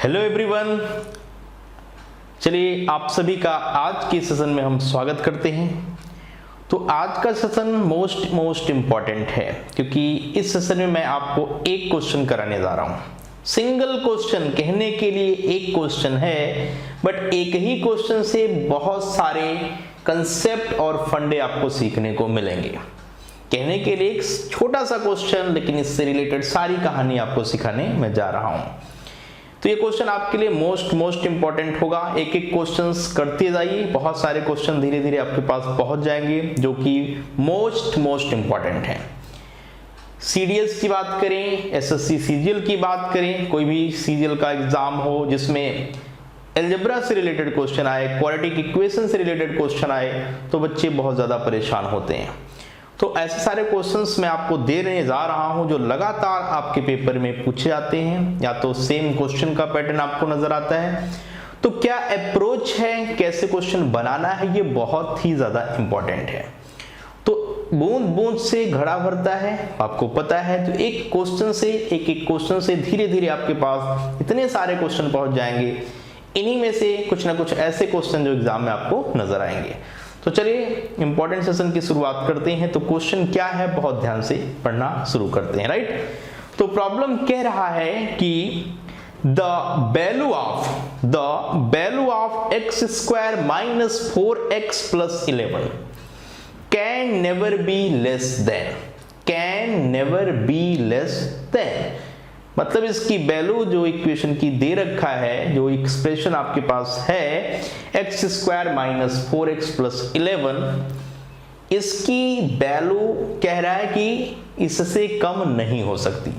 Hello everyone, चलिए आप सभी का आज के सेशन में हम स्वागत करते हैं। तो आज का सेशन मोस्ट इम्पॉर्टेंट है क्योंकि इस सेशन में मैं आपको एक क्वेश्चन कराने जा रहा हूँ। सिंगल क्वेश्चन, कहने के लिए एक क्वेश्चन है, बट एक ही क्वेश्चन से बहुत सारे कंसेप्ट और फंडे आपको सीखने को मिलेंगे। कहने के लिए एक छोटा सा क्वेश्चन, लेकिन इससे रिलेटेड सारी कहानी आपको सिखाने मैं जा रहा हूँ। तो ये क्वेश्चन आपके लिए मोस्ट इम्पॉर्टेंट होगा। एक एक क्वेश्चंस करते जाइए, बहुत सारे क्वेश्चन धीरे धीरे आपके पास पहुंच जाएंगे जो कि मोस्ट इम्पॉर्टेंट है। सीडीएस की बात करें, एसएससी सीजीएल की बात करें, कोई भी सीजीएल का एग्जाम हो जिसमें अलजेब्रा से रिलेटेड क्वेश्चन आए, क्वाड्रेटिक इक्वेशन से रिलेटेड क्वेश्चन आए, तो बच्चे बहुत ज्यादा परेशान होते हैं। तो ऐसे सारे क्वेश्चंस मैं आपको देने जा रहा हूं जो लगातार आपके पेपर में पूछे जाते हैं, या तो सेम क्वेश्चन का पैटर्न आपको नजर आता है। तो क्या अप्रोच है, कैसे क्वेश्चन बनाना है, ये बहुत ही ज्यादा इंपॉर्टेंट है। तो बूंद बूंद से घड़ा भरता है, आपको पता है। तो एक क्वेश्चन से धीरे धीरे आपके पास इतने सारे क्वेश्चन पहुंच जाएंगे। इन्हीं में से कुछ ना कुछ ऐसे क्वेश्चन जो एग्जाम में आपको नजर आएंगे। तो चलिए इंपॉर्टेंट सेशन की शुरुआत करते हैं। तो क्वेश्चन क्या है, बहुत ध्यान से पढ़ना शुरू करते हैं। राइट, तो प्रॉब्लम कह रहा है कि the value of x square minus 4x plus 11 can never be less than. मतलब इसकी वैल्यू जो इक्वेशन की दे रखा है, जो एक्सप्रेशन आपके पास है x square minus 4x plus 11, इसकी वैल्यू कह रहा है कि इससे कम नहीं हो सकती।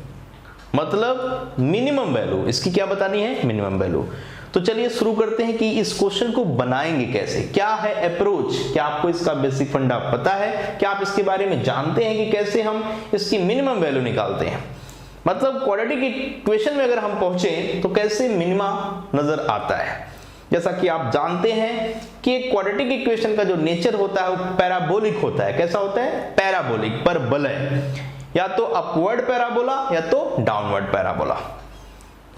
मतलब मिनिमम वैल्यू इसकी क्या बतानी है, मिनिमम वैल्यू। तो चलिए शुरू करते हैं कि इस क्वेश्चन को बनाएंगे कैसे, क्या है अप्रोच, क्या आपको इसका बेसिक फंडा पता है, क्या आप इसके बारे में जानते हैं कि कैसे हम इसकी मिनिमम वैल्यू निकालते हैं। मतलब क्वाड्रेटिक इक्वेशन में अगर हम पहुंचे तो कैसे मिनिमा नजर आता है। जैसा कि आप जानते हैं कि एक क्वाड्रेटिक इक्वेशन का जो नेचर होता है वो पैराबोलिक होता है। कैसा होता है, पैराबोलिक, परबलय, या तो अपवर्ड पैराबोला या तो डाउनवर्ड पैराबोला,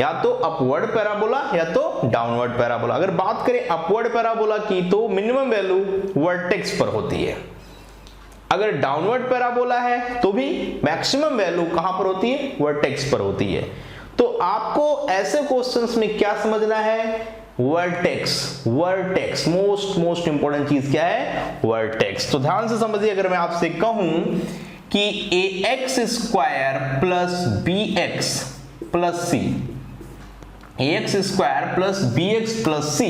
या तो अपवर्ड पैराबोला या तो डाउनवर्ड पैराबोला। अगर बात करें अपवर्ड पैराबोला की तो मिनिमम वैल्यू वर्टेक्स पर होती है। अगर डाउनवर्ड पैराबोला है तो भी मैक्सिमम वैल्यू कहां पर होती है, वर्टेक्स पर होती है। तो आपको ऐसे क्वेश्चंस में क्या समझना है, वर्टेक्स मोस्ट इंपॉर्टेंट चीज क्या है, वर्टेक्स। तो ध्यान से समझिए, अगर मैं आपसे कहूं कि ax square plus bx plus c, ax square plus bx plus c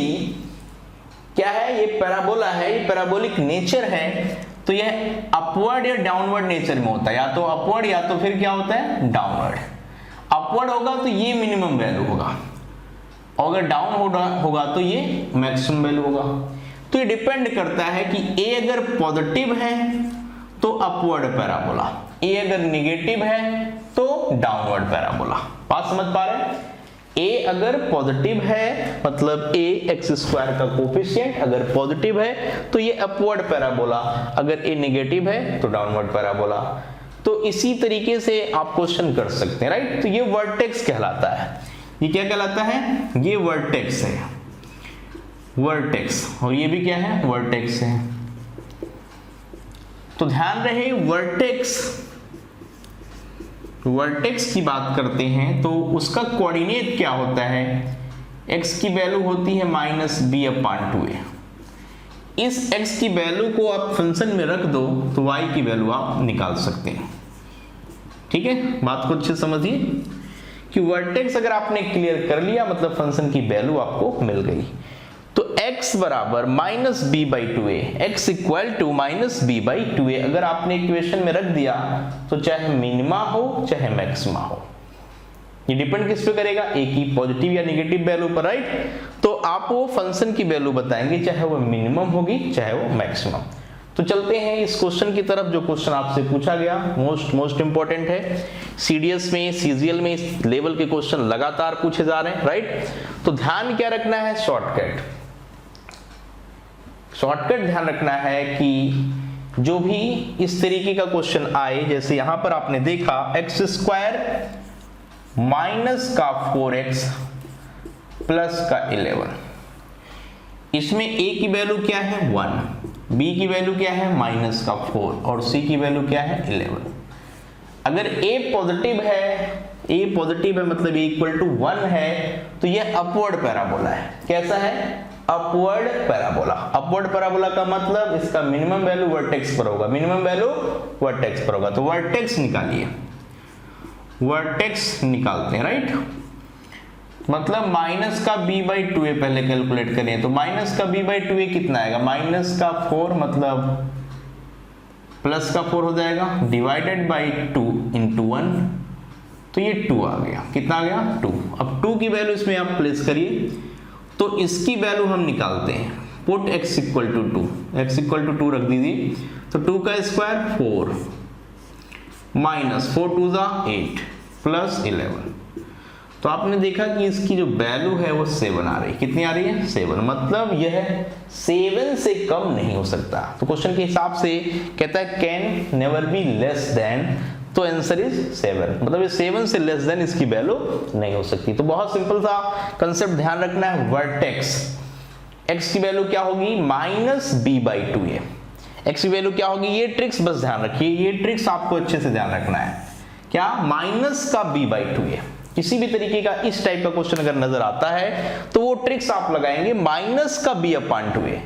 क्या है, ये पैराबोला है, ये पैराबोलिक नेचर है। तो यह अपवर्ड या डाउनवर्ड नेचर में होता है, या तो अपवर्ड या तो फिर क्या होता है, डाउनवर्ड। अपवर्ड होगा तो ये मिनिमम वैल्यू होगा, और अगर डाउन होगा तो ये मैक्सिमम वैल्यू होगा। तो ये डिपेंड करता है कि a अगर पॉजिटिव है तो अपवर्ड पैराबोला, a अगर निगेटिव है तो डाउनवर्ड पैराबोला। बात समझ पा रहे हैं। a अगर पॉजिटिव है मतलब a x स्क्वायर का कोफिशिएंट अगर पॉजिटिव है तो ये अपवर्ड पैराबोला, अगर a नेगेटिव है तो डाउनवर्ड पैराबोला। तो इसी तरीके से आप क्वेश्चन कर सकते हैं। राइट, तो ये वर्टेक्स कहलाता है। ये क्या कहलाता है, ये वर्टेक्स है, वर्टेक्स। और ये भी क्या है, वर्टेक्स है। तो ध्यान रहे, वर्टेक्स की बात करते हैं तो उसका कोऑर्डिनेट क्या होता है, x की वैल्यू होती है माइनस b/2a। इस x की वैल्यू को आप फंक्शन में रख दो तो y की वैल्यू आप निकाल सकते हैं। ठीक है, बात को अच्छे से समझिए कि वर्टेक्स अगर आपने क्लियर कर लिया मतलब फंक्शन की वैल्यू आपको मिल गई। तो x बराबर minus b/2a, x equal to minus b/2a अगर आपने इक्वेशन में रख दिया तो चाहे मिनिमा हो चाहे मैक्सिमा हो, ये डिपेंड किस पे करेगा, a की पॉजिटिव या नेगेटिव वैल्यू पर। राइट, तो आप वो फंक्शन की वैल्यू बताएंगे, चाहे वो मिनिमम होगी चाहे वो मैक्सिमम। तो चलते हैं इस क्वेश्चन की तरफ, जो क्वेश्चन आपसे पूछा गया मोस्ट इंपॉर्टेंट है। सीडीएस में, सीजीएल में इस लेवल के क्वेश्चन लगातार पूछे जा रहे हैं। राइट, तो ध्यान क्या रखना है, शॉर्टकट ध्यान रखना है कि जो भी इस तरीके का क्वेश्चन आए, जैसे यहां पर आपने देखा x स्क्वायर माइनस का 4x प्लस का 11। इसमें a की वैल्यू क्या है 1, b की वैल्यू क्या है माइनस का 4 और c की वैल्यू क्या है 11। अगर a पॉजिटिव है मतलब a इक्वल टू 1 है तो ये अपवर्ड पैराबोला है। कैसा है? Upward parabola. अपवर्ड पैराबोला का मतलब इसका मिनिमम वैल्यू वर्टेक्स पर होगा, मिनिमम वैल्यू वर्टेक्स पर होगा। तो वर्टेक्स निकालिए, वर्टेक्स निकालते हैं, राइट। मतलब माइनस का b/2a पहले कैलकुलेट करें तो माइनस का b/2a कितना आएगा? माइनस का 4 मतलब प्लस का 4 हो जाएगा, डिवाइडेड बाई 2 इंटू 1, तो ये 2 आ गया। कितना आ गया? 2। अब 2 की वैल्यू इसमें आप प्लेस करिए तो इसकी वैल्यू हम निकालते हैं। Put x equal to 2, x equal to 2 रख दीजिए। तो 2 का स्क्वायर 4 माइनस 4 2 जा 8 प्लस 11। तो आपने देखा कि इसकी जो वैल्यू है वो 7 आ रही है। कितनी आ रही है? 7। मतलब यह 7 से कम नहीं हो सकता। तो क्वेश्चन के हिसाब से कहता है can never be less than, तो आंसर इज 7। मतलब ये 7 से लेस देन इसकी वैल्यू नहीं हो सकती। तो बहुत सिंपल सा कंसेप्ट ध्यान रखना है। वर्टेक्स x की वैल्यू क्या होगी? Minus b/2a। x की वैल्यू क्या होगी? ये ट्रिक्स बस ध्यान रखिए, ये ट्रिक्स आपको अच्छे से ध्यान रखना है। क्या? माइनस का b/2a। किसी भी तरीके का इस टाइप का क्वेश्चन अगर नजर आता है तो वो ट्रिक्स आप लगाएंगे। माइनस का b/2a,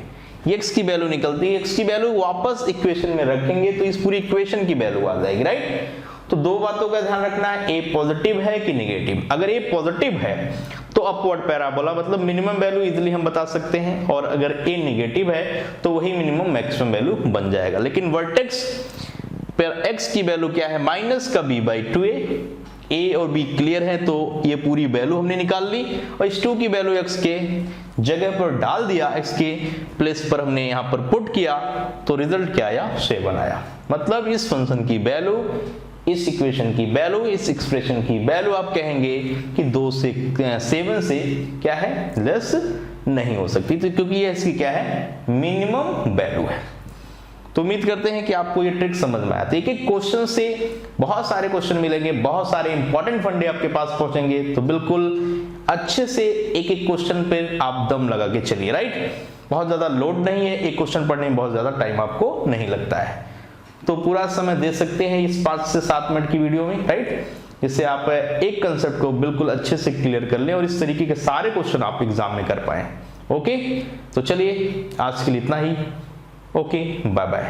x की वैल्यू निकलती है, x की वैल्यू वापस इक्वेशन में रखेंगे तो इस पूरी इक्वेशन की वैल्यू आ जाएगी, राइट। तो दो बातों का ध्यान रखना है, a पॉजिटिव है कि नेगेटिव। अगर a पॉजिटिव है तो अपवर्ड पैराबोला मतलब मिनिमम वैल्यू इजीली हम बता सकते हैं, और अगर a नेगेटिव है तो वही मिनिमम मैक्सिमम वैल्यू बन जाएगा। लेकिन वर्टेक्स पर x की वैल्यू क्या है? माइनस का b/2a। a और b क्लियर है तो ये पूरी वैल्यू हमने निकाल ली, और इस 2 की वैल्यू x के जगह पर डाल दिया, x के प्लेस पर हमने यहाँ पर पुट किया, तो रिजल्ट क्या आया? 7 आया। मतलब इस फंक्शन की वैल्यू, इस इक्वेशन की वैल्यू, इस एक्सप्रेशन की वैल्यू आप कहेंगे कि 2 से 7 से क्या है? लेस नहीं हो सकती। तो क्योंकि ये इसकी क्या है? मिनिमम वैल्यू है। तो उम्मीद करते हैं कि आपको ये ट्रिक समझ में आया। एक एक क्वेश्चन से बहुत सारे क्वेश्चन मिलेंगे, बहुत सारे इंपॉर्टेंट फंडे आपके पास पहुंचेंगे, तो बिल्कुल अच्छे से एक एक क्वेश्चन पे आप दम लगा के चलिए, राइट। बहुत ज्यादा लोड नहीं है, एक क्वेश्चन पढ़ने में बहुत ज्यादा टाइम आपको नहीं लगता है, तो पूरा समय दे सकते हैं इस 5 से 7 मिनट की वीडियो में, राइट। जिससे आप एक कंसेप्ट को बिल्कुल अच्छे से क्लियर कर लें और इस तरीके के सारे क्वेश्चन आप एग्जाम में कर पाए। ओके, तो चलिए आज के लिए इतना ही। Okay, bye bye.